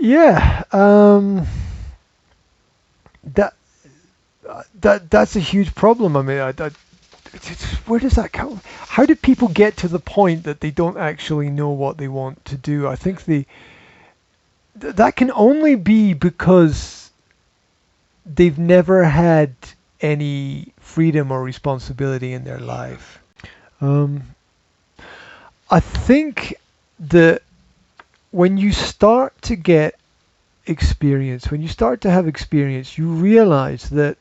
Yeah, that that's a huge problem. I mean, where does that come? How do people get to the point that they don't actually know what they want to do? I think that can only be because they've never had any freedom or responsibility in their life. Um, I think that when you start to get experience, when you start to have experience, you realize that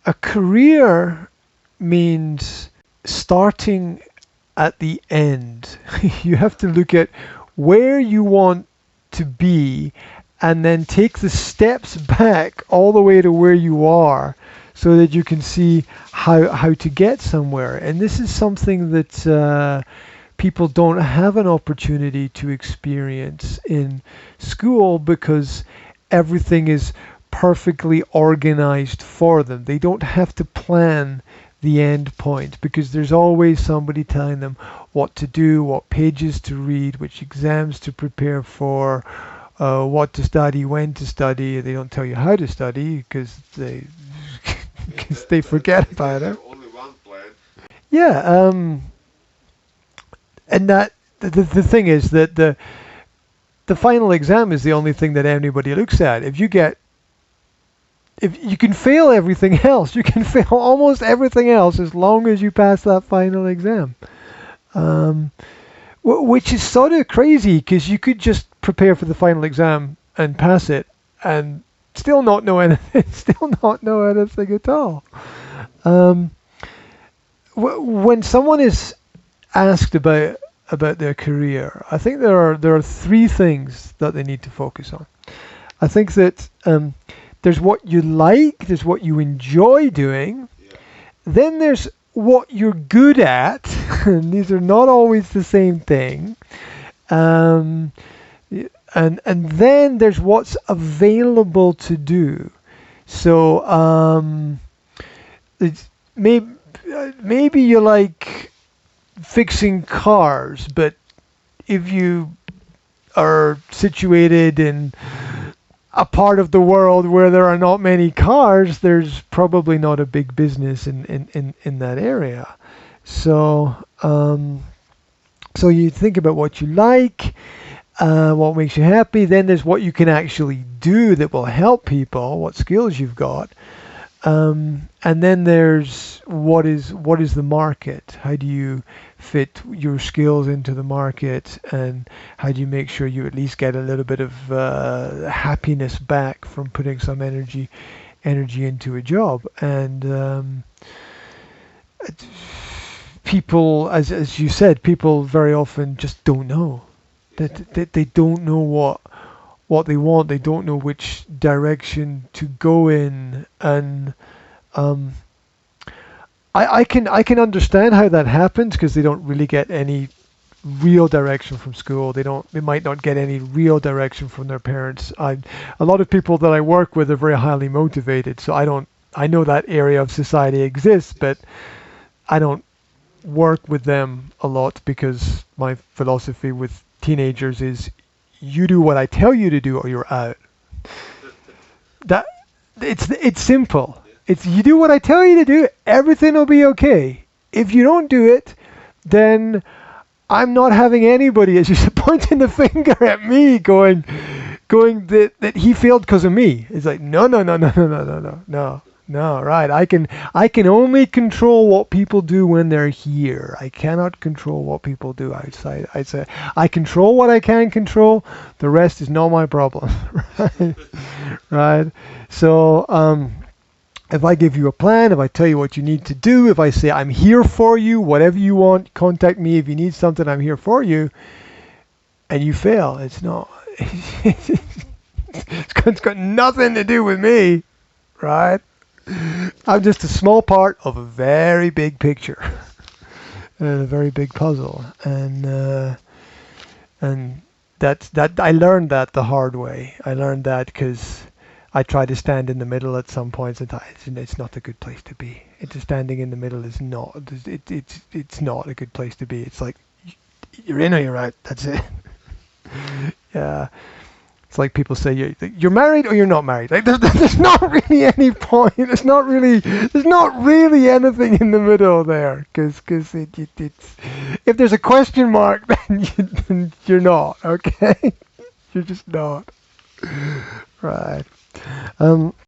a career means starting at the end. You have to look at where you want to be and then take the steps back all the way to where you are so that you can see how to get somewhere. And this is something that people don't have an opportunity to experience in school because everything is perfectly organized for them. They don't have to plan the end point because there's always somebody telling them what to do, what pages to read, which exams to prepare for, what to study, when to study. They don't tell you how to study because they because they forget about it. Only one plan. Yeah, and that the thing is that the final exam is the only thing that anybody looks at. If you can fail everything else, you can fail almost everything else as long as you pass that final exam. Um, which is sort of crazy because you could just prepare for the final exam and pass it and still not know anything, still not know anything at all. Um, when someone is asked about their career, I think there are three things that they need to focus on. I think that there's what you like, there's what you enjoy doing, Yeah. then there's what you're good at, and these are not always the same thing. Um, and then there's what's available to do. So it's maybe you like fixing cars, but if you are situated in a part of the world where there are not many cars, there's probably not a big business in that area. So so you think about what you like, what makes you happy. Then there's what you can actually do that will help people, what skills you've got. And then there's what is the market? How do you fit your skills into the market, and how do you make sure you at least get a little bit of happiness back from putting some energy into a job? And people, as you said, people very often just don't know. That they don't know what they want. They don't know which direction to go in, and I can understand how that happens because they don't really get any real direction from school. They might not get any real direction from their parents. A lot of people that I work with are very highly motivated, so I know that area of society exists, but I don't work with them a lot because my philosophy with teenagers is you do what I tell you to do or you're out. That it's simple. It's you do what I tell you to do, everything will be okay. If you don't do it, then I'm not having anybody, as you're pointing the finger at me, going that he failed because of me. It's like no, right? I can only control what people do when they're here. I cannot control what people do outside. I say I control what I can control. The rest is not my problem, right? Right. So if I give you a plan, if I tell you what you need to do, if I say I'm here for you, whatever you want, contact me if you need something. I'm here for you, and you fail, it's not. It's got nothing to do with me, right? I'm just a small part of a very big picture, a very big puzzle, and that I learned that the hard way. I learned that because I tried to stand in the middle at some points, and it's not a good place to be. It's standing in the middle is not. It's not a good place to be. It's like you're in or you're out. That's it. Yeah. It's like people say you're married or you're not married. Like there's not really any point. There's not really anything in the middle there, because it's, if there's a question mark, then you're not, okay. You're just not, right.